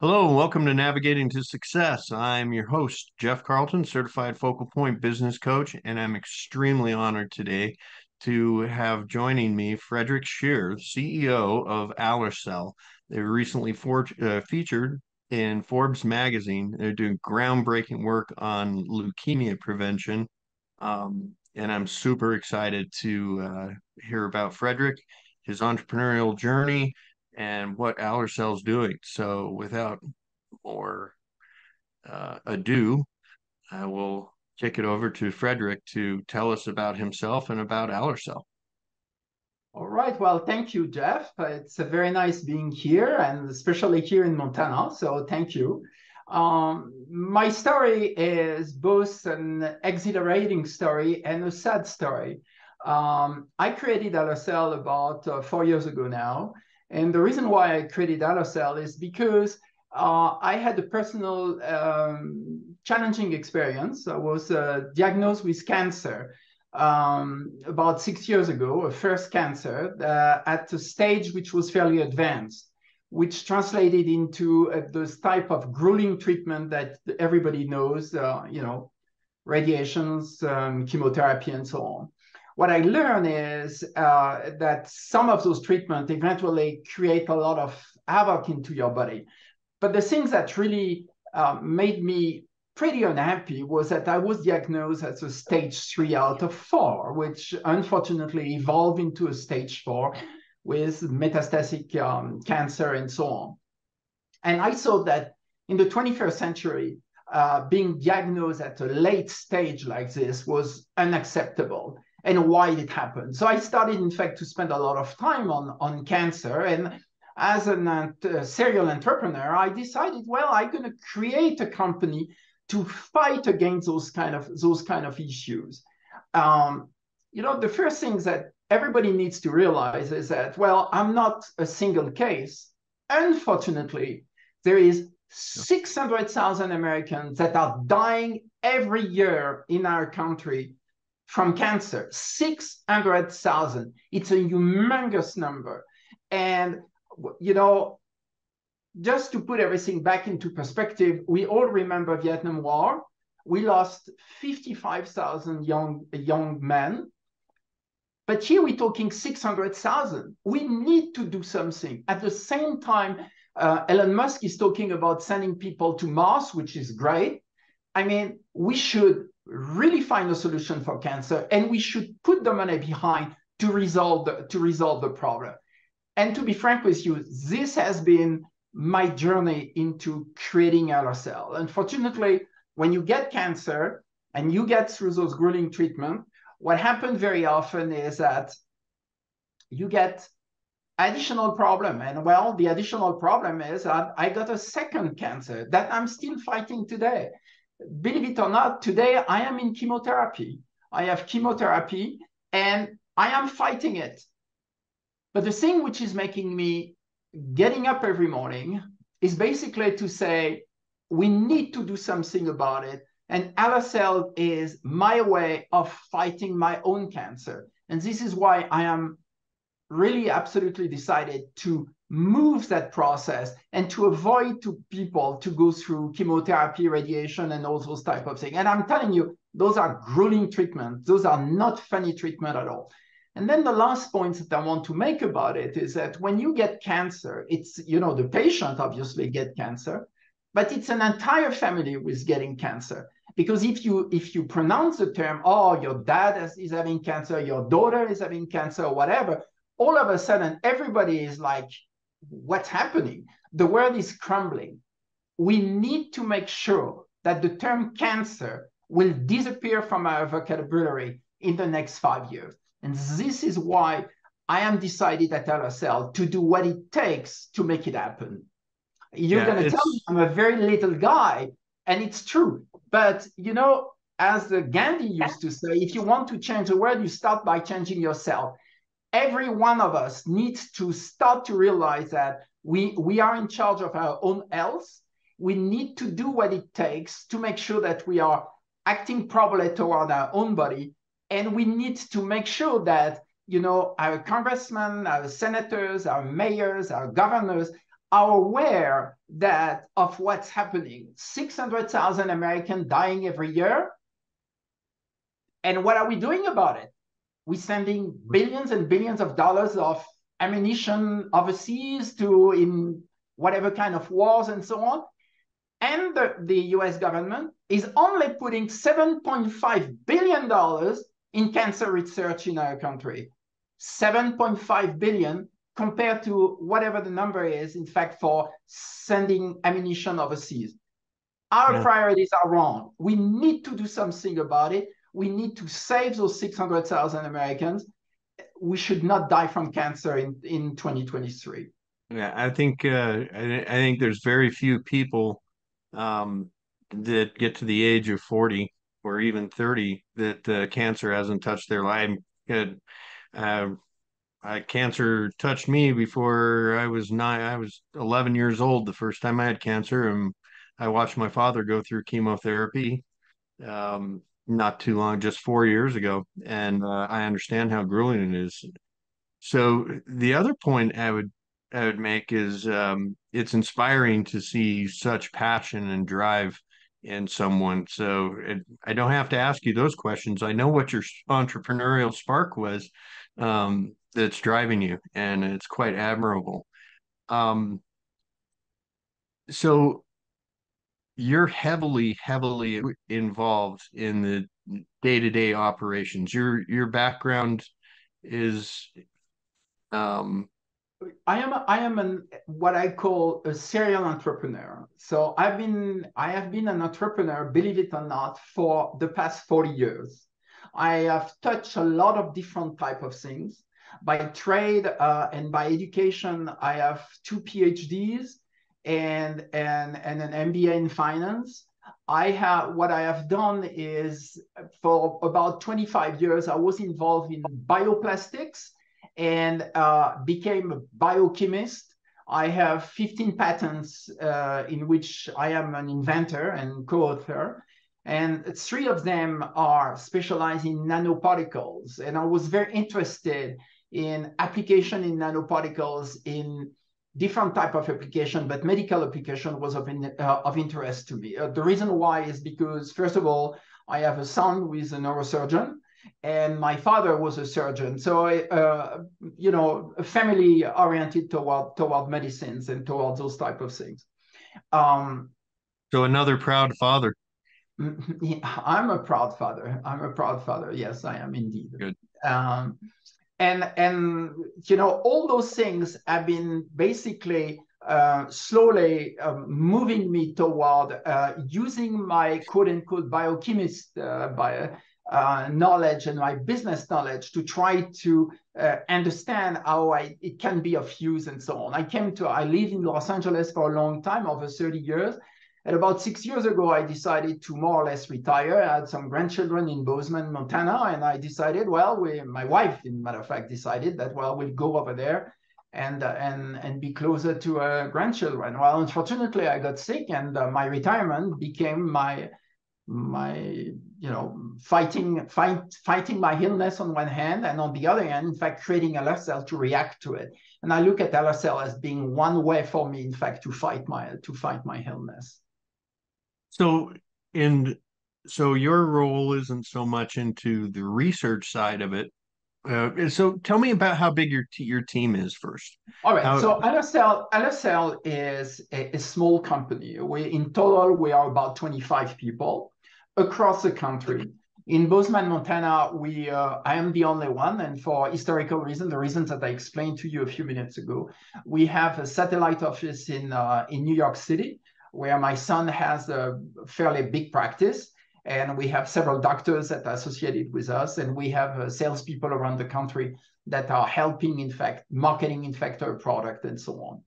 Hello, and welcome to Navigating to Success. I'm your host, Jeff Carlton, certified focal point business coach, and I'm extremely honored today to have joining me Frederic Scheer, CEO of Alercell. They were recently featured in Forbes magazine. They're doing groundbreaking work on leukemia prevention. And I'm super excited to hear about Frederic, his entrepreneurial journey, and what Alercell's doing. So without more ado, I will kick it over to Frederic to tell us about himself and about Alercell. All right. Well, thank you, Jeff. It's very nice being here and especially here in Montana. So thank you. My story is both an exhilarating story and a sad story. I created Alercell about 4 years ago now. And the reason why I created Alercell is because I had a personal challenging experience. I was diagnosed with cancer about 6 years ago, a first cancer at a stage which was fairly advanced, which translated into this type of grueling treatment that everybody knows, radiations, chemotherapy, and so on. What I learned is that some of those treatments eventually create a lot of havoc into your body. But the things that really made me pretty unhappy was that I was diagnosed as a stage 3 out of 4, which unfortunately evolved into a stage 4 with metastatic cancer and so on. And I saw that in the 21st century, being diagnosed at a late stage like this was unacceptable, and why it happened. So I started, in fact, to spend a lot of time on cancer. And as a serial entrepreneur, I decided, well, I'm going to create a company to fight against those kind of issues. The first things that everybody needs to realize is that, well, I'm not a single case. Unfortunately, there is 600,000 Americans that are dying every year in our country from cancer. 600,000. It's a humongous number. And, just to put everything back into perspective, we all remember Vietnam War. We lost 55,000 young men. But here we're talking 600,000. We need to do something. At the same time, Elon Musk is talking about sending people to Mars, which is great. I mean, we should really find a solution for cancer, and we should put the money behind to resolve the problem. And to be frank with you, this has been my journey into creating Alercell. Unfortunately, when you get cancer and you get through those grueling treatments, what happens very often is that you get additional problem. And well, the additional problem is that I got a second cancer that I'm still fighting today. Believe it or not, today I am in chemotherapy. I have chemotherapy and I am fighting it. But the thing which is making me getting up every morning is basically to say, we need to do something about it. And Alercell is my way of fighting my own cancer. And this is why I am really absolutely decided to move that process and to avoid to people to go through chemotherapy, radiation, and all those type of things. And I'm telling you, those are grueling treatments. Those are not funny treatment at all. And then the last point that I want to make about it is that when you get cancer, it's, the patient obviously get cancer, but it's an entire family who is getting cancer. Because if you pronounce the term, oh, your dad is having cancer, your daughter is having cancer, or whatever, all of a sudden, everybody is like, what's happening? The world is crumbling. We need to make sure that the term cancer will disappear from our vocabulary in the next 5 years. And this is why I am decided at Alercell to do what it takes to make it happen. You're going to tell me I'm a very little guy, and it's true. But, as the Gandhi used to say, if you want to change the world, you start by changing yourself. Every one of us needs to start to realize that we are in charge of our own health. We need to do what it takes to make sure that we are acting properly toward our own body. And we need to make sure that, our congressmen, our senators, our mayors, our governors are aware that of what's happening. 600,000 Americans dying every year. And what are we doing about it? We're sending billions and billions of dollars of ammunition overseas to in whatever kind of wars and so on. And the US government is only putting $7.5 billion in cancer research in our country. 7.5 billion compared to whatever the number is, in fact, for sending ammunition overseas. Our priorities are wrong. We need to do something about it. We need to save those 600,000 Americans. We should not die from cancer in 2023. Yeah, I think there's very few people that get to the age of 40 or even 30 that cancer hasn't touched their life. Uh, Cancer touched me before I was 9. I was 11 years old the first time I had cancer, and I watched my father go through chemotherapy not too long, just 4 years ago, and I understand how grueling it is. So the other point I would make is it's inspiring to see such passion and drive in someone. So I don't have to ask you those questions. I know what your entrepreneurial spark was that's driving you, and it's quite admirable. Um, so you're heavily involved in the day-to-day operations. Your background is um, I am what I call a serial entrepreneur. So I have been an entrepreneur, believe it or not, for the past 40 years. I have touched a lot of different type of things. By trade and by education, I have 2 PhDs and an MBA in finance. What I have done is for about 25 years, I was involved in bioplastics and became a biochemist. I have 15 patents in which I am an inventor and co-author. And 3 of them are specialized in nanoparticles. And I was very interested in application in nanoparticles in different type of application, but medical application was of interest to me. The reason why is because, first of all, I have a son who is a neurosurgeon, and my father was a surgeon. So, family oriented toward medicines and toward those type of things. so another proud father. I'm a proud father. I'm a proud father. Yes, I am indeed. Good. And all those things have been basically slowly moving me toward using my quote unquote biochemist knowledge and my business knowledge to try to understand how it can be of use and so on. I lived in Los Angeles for a long time, over 30 years. And about 6 years ago, I decided to more or less retire. I had some grandchildren in Bozeman, Montana, and I decided, my wife, in matter of fact, decided that, we'll go over there and be closer to grandchildren. Well, unfortunately, I got sick, and my retirement became my fighting my illness on one hand, and on the other hand, in fact, creating Alercell to react to it. And I look at Alercell as being one way for me, in fact, to fight my illness. So so your role isn't so much into the research side of it. So tell me about how big your team is first. All right. So Alercell is a small company. In total, we are about 25 people across the country. In Bozeman, Montana, I am the only one, and for historical reasons, the reasons that I explained to you a few minutes ago, we have a satellite office in New York City, where my son has a fairly big practice, and we have several doctors that are associated with us, and we have salespeople around the country that are helping, in fact, marketing, in fact, our product and so on.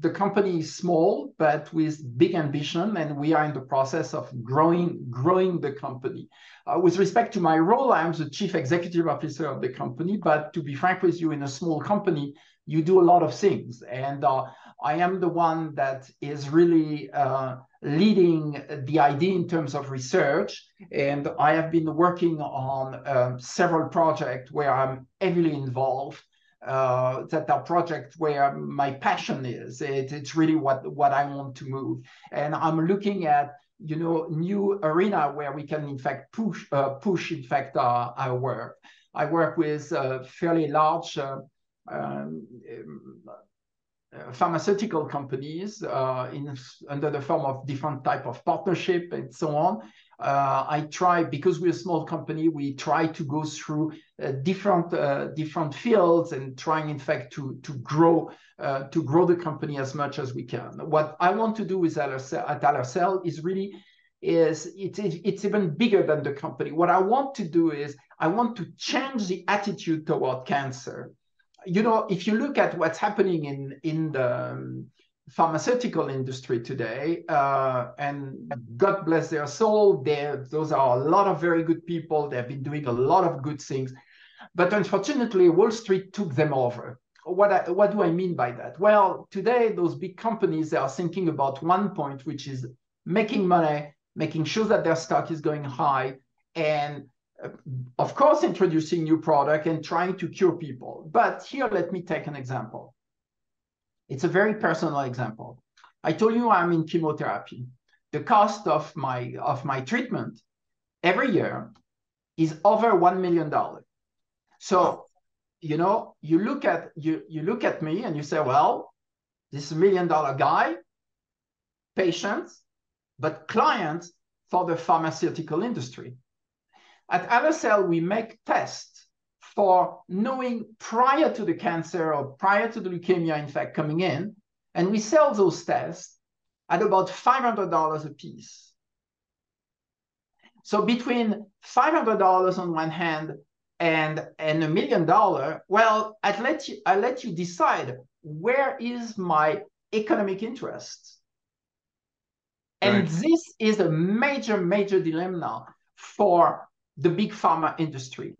The company is small, but with big ambition, and we are in the process of growing the company. With respect to my role, I am the chief executive officer of the company, but to be frank with you, in a small company, you do a lot of things. And I am the one that is really leading the idea in terms of research. And I have been working on several projects where I'm heavily involved. that are projects where my passion is. It's really what I want to move. And I'm looking at new arena where we can in fact push in fact our work. I work with fairly large pharmaceutical companies under the form of different type of partnership and so on. I try, because we're a small company, we try to go through different fields and trying in fact to grow the company as much as we can. What I want to do with Alercell is really it's even bigger than the company. What I want to do is I want to change the attitude toward cancer. If you look at what's happening in the pharmaceutical industry today, and God bless their soul, those are a lot of very good people. They've been doing a lot of good things. But unfortunately, Wall Street took them over. What do I mean by that? Well, today, those big companies, they are thinking about one point, which is making money, making sure that their stock is going high, and of course, introducing new product and trying to cure people. But here, let me take an example. It's a very personal example. I told you I'm in chemotherapy. The cost of my treatment every year is over $1 million. So, you look at me and you say, well, this is $1 million guy, patients, but clients for the pharmaceutical industry. At Alercell, we make tests for knowing prior to the cancer or prior to the leukemia, in fact, coming in, and we sell those tests at about $500 a piece. So between $500 on one hand and $1 million, well, I let you decide where is my economic interest. And Right. this is a major, major dilemma for the big pharma industry.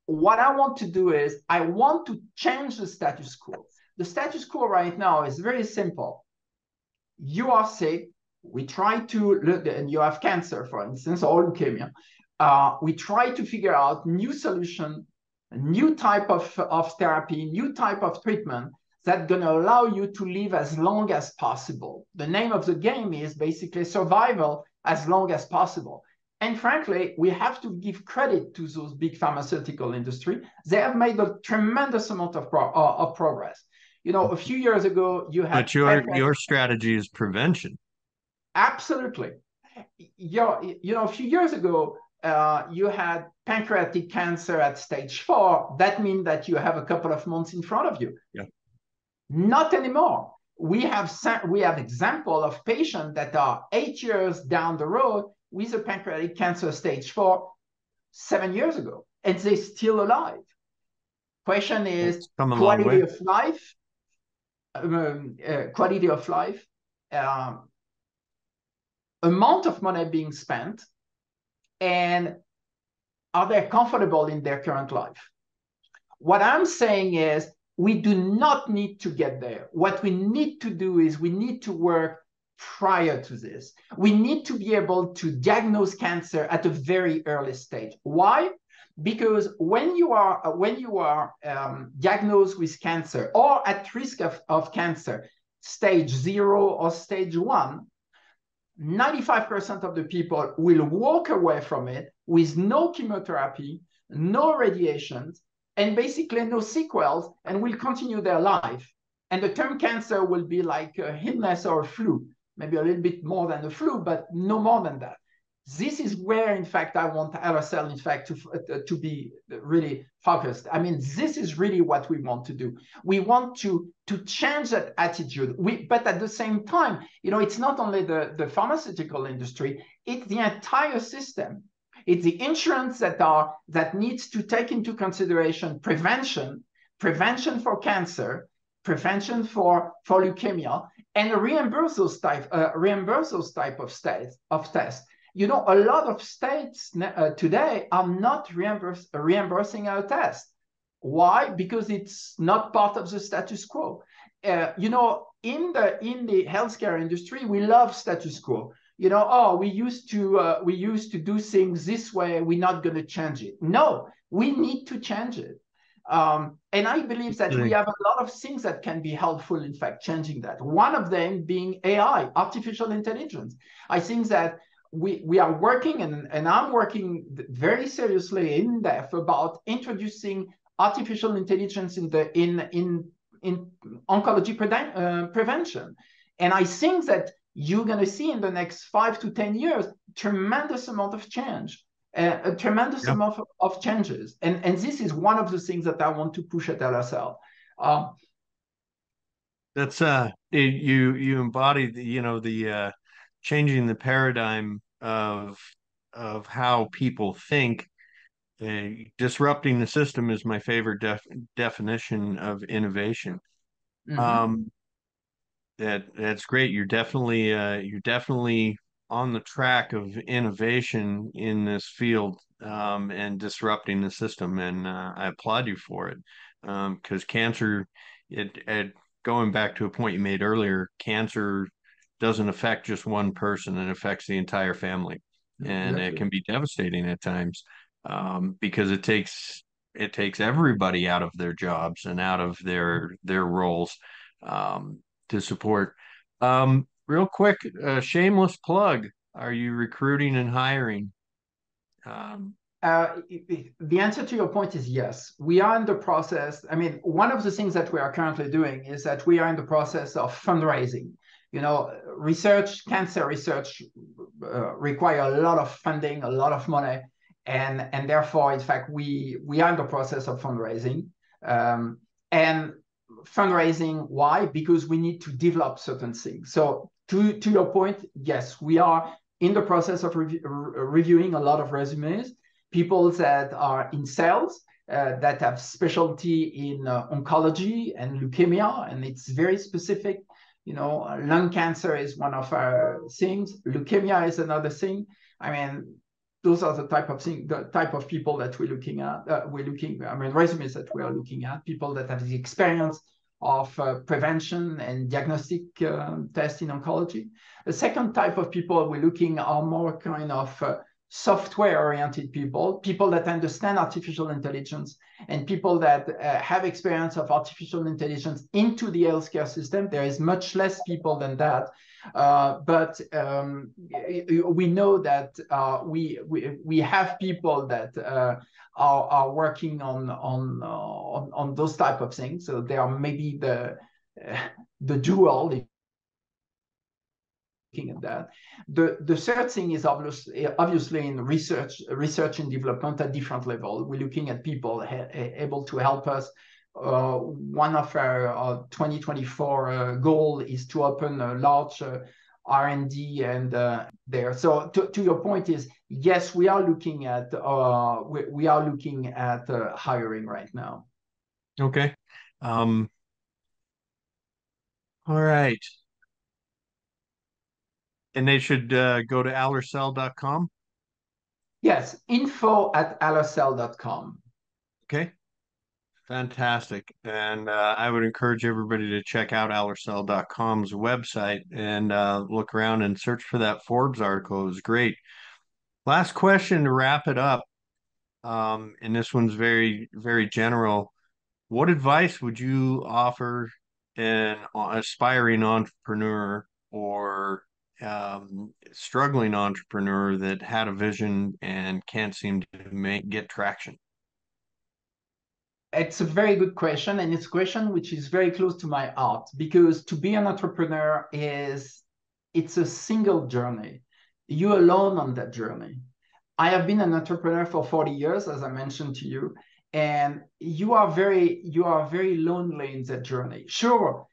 What I want to do is I want to change the status quo. The status quo right now is very simple. You are sick. We try to look, and you have cancer, for instance, or leukemia. We try to figure out new solution, a new type of therapy, new type of treatment that's going to allow you to live as long as possible. The name of the game is basically survival as long as possible. And frankly, we have to give credit to those big pharmaceutical industry. They have made a tremendous amount of progress. A few years ago, you had... But your strategy is prevention. Absolutely. A few years ago, you had pancreatic cancer at stage 4. That means that you have a couple of months in front of you. Yeah. Not anymore. We have example of patients that are 8 years down the road with a pancreatic cancer stage 4 7 years ago, and they're still alive. Question is quality of life, amount of money being spent, and are they comfortable in their current life? What I'm saying is we do not need to get there. What we need to do is we need to work prior to this. We need to be able to diagnose cancer at a very early stage. Why? Because when you are diagnosed with cancer or at risk of cancer, stage 0 or stage 1, 95% of the people will walk away from it with no chemotherapy, no radiation, and basically no sequels, and will continue their life. And the term cancer will be like a illness or a flu, maybe a little bit more than the flu, but no more than that. This is where, in fact, I want Alercell, in fact, to be really focused. I mean, this is really what we want to do. We want to change that attitude. But at the same time, it's not only the pharmaceutical industry, it's the entire system. It's the insurance that needs to take into consideration prevention for cancer, prevention for leukemia, and reimburse those type of tests. A lot of states today are not reimbursing our tests. Why? Because it's not part of the status quo. In the healthcare industry, we love status quo. We used to do things this way. We're not going to change it. No, we need to change it. And I believe that we have a lot of things that can be helpful, in fact, changing that. One of them being AI, artificial intelligence. I think that we are working, and I'm working very seriously in depth about introducing artificial intelligence in oncology prevention. And I think that you're going to see in the next 5 to 10 years tremendous amount of change, a tremendous amount of changes. And this is one of the things that I want to push at Alercell. That's you embody the changing the paradigm of how people think. Disrupting the system is my favorite definition of innovation. Mm-hmm. That's great. You're definitely on the track of innovation in this field, and disrupting the system, and I applaud you for it. Because cancer, it going back to a point you made earlier, cancer doesn't affect just one person; it affects the entire family, and it Exactly. can be devastating at times, because it takes everybody out of their jobs and out of their roles. To support. Real quick, shameless plug. Are you recruiting and hiring? Um, The answer to your point is yes. We are in the process. I mean, one of the things that we are currently doing is that we are in the process of fundraising. You know, cancer research require a lot of funding, a lot of money, and therefore, in fact, we are in the process of fundraising. And fundraising, why? Because we need to develop certain things. So to your point, yes, we are in the process of reviewing a lot of resumes, people that are in sales, that have specialty in oncology and leukemia, and it's very specific. You know, lung cancer is one of our things. Leukemia is another thing. I mean, those are the type of people that we're looking at. Resumes that we are looking at, people that have the experience of prevention and diagnostic tests in oncology. The second type of people we're looking are more kind of software-oriented people that understand artificial intelligence, and people that have experience of artificial intelligence into the healthcare system. There is much less people than that, but we know that we have people that are working on those type of things. So they are maybe the dual. At that. The third thing is obviously in research and development at different level. We're looking at people able to help us. One of our 2024 goal is to open a large R&D and there. So to your point is, yes, we are looking at hiring right now. okay. All right. And they should go to alercell.com. Yes, info@alercell.com. Okay. Fantastic. And I would encourage everybody to check out alercell.com's website and look around and search for that Forbes article. It was great. Last question to wrap it up. And this one's very, very general. What advice would you offer an aspiring entrepreneur or struggling entrepreneur that had a vision and can't seem to get traction? It's a very good question, and it's a question which is very close to my heart, because to be an entrepreneur it's a single journey. You're alone on that journey. I have been an entrepreneur for 40 years, as I mentioned to you, and you are very lonely in that journey. Sure,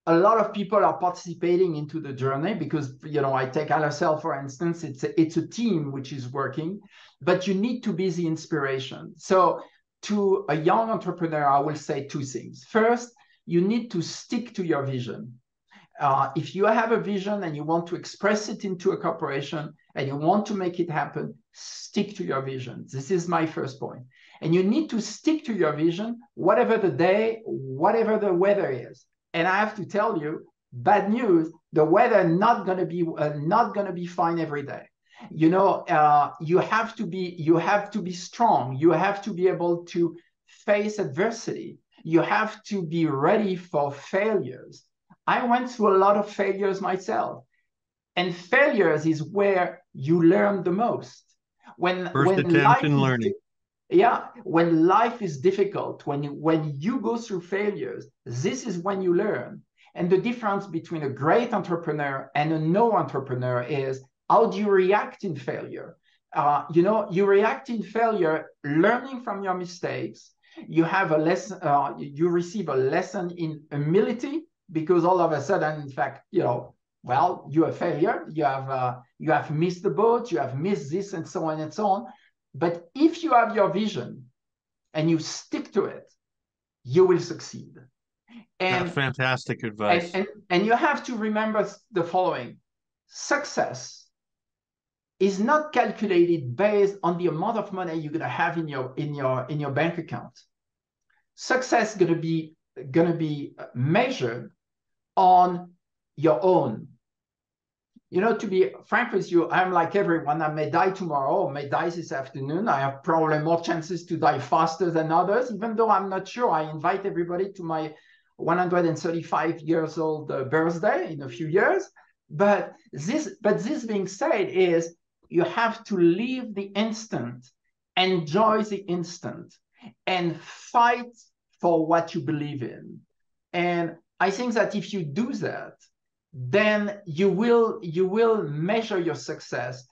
a lot of people are participating into the journey because, you know, I take Alercell, for instance, it's a team which is working, but you need to be the inspiration. So to a young entrepreneur, I will say two things. First, you need to stick to your vision. If you have a vision and you want to express it into a corporation and you want to make it happen, stick to your vision. This is my first point. And you need to stick to your vision, whatever the day, whatever the weather is. And I have to tell you, bad news, the weather not going to be fine every day. You know, you have to be strong. You have to be able to face adversity. You have to be ready for failures. I went through a lot of failures myself. And failures is where you learn the most. First When attempt life in is learning. when life is difficult, when you go through failures, this is when you learn. And the difference between a great entrepreneur and a no entrepreneur is how do you react in failure? You react in failure, learning from your mistakes. You have a lesson. You receive a lesson in humility because all of a sudden, in fact, well, you're a failure. You have missed the boat. You have missed this, and so on and so on. But if you have your vision and you stick to it, you will succeed. That's And fantastic advice. and you have to remember the following: success is not calculated based on the amount of money you're gonna have in your bank account. Success is gonna be measured on your own. To be frank with you, I'm like everyone. I may die tomorrow, or may die this afternoon. I have probably more chances to die faster than others, even though I'm not sure. I invite everybody to my 135 years old birthday in a few years. But this being said, is you have to live the instant, enjoy the instant, and fight for what you believe in. And I think that if you do that, then you will measure your success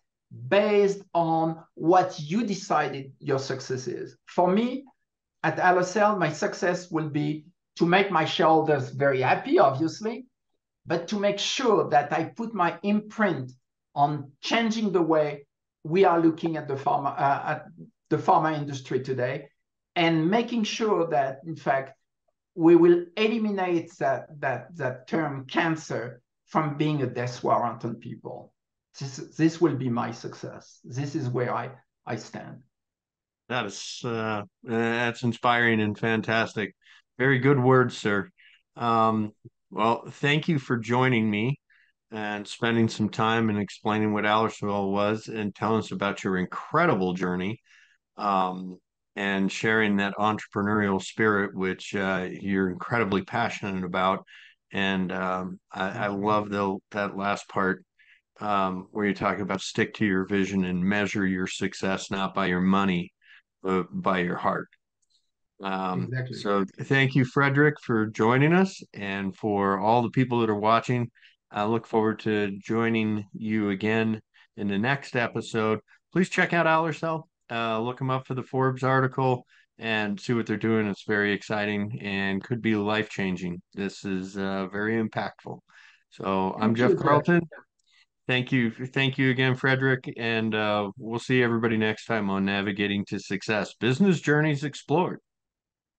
based on what you decided your success is. For me, at Alercell, my success will be to make my shareholders very happy, obviously, but to make sure that I put my imprint on changing the way we are looking at the pharma industry today, and making sure that, in fact, we will eliminate that term cancer from being a death warrant on people. This will be my success. This is where I stand. That's inspiring and fantastic. Very good words, sir. Well, thank you for joining me and spending some time and explaining what Alercell was and telling us about your incredible journey, um, and sharing that entrepreneurial spirit, which you're incredibly passionate about. And I love that last part, where you talk about stick to your vision and measure your success not by your money, but by your heart. Exactly. So thank you, Frederic, for joining us, and for all the people that are watching. I look forward to joining you again in the next episode. Please check out Alercell. Look them up for the Forbes article and see what they're doing. It's very exciting and could be life-changing. This is very impactful. So I'm Thank Jeff you, Jeff. Carlton. Thank you. Thank you again, Frederic. And we'll see everybody next time on Navigating to Success, Business Journeys Explored.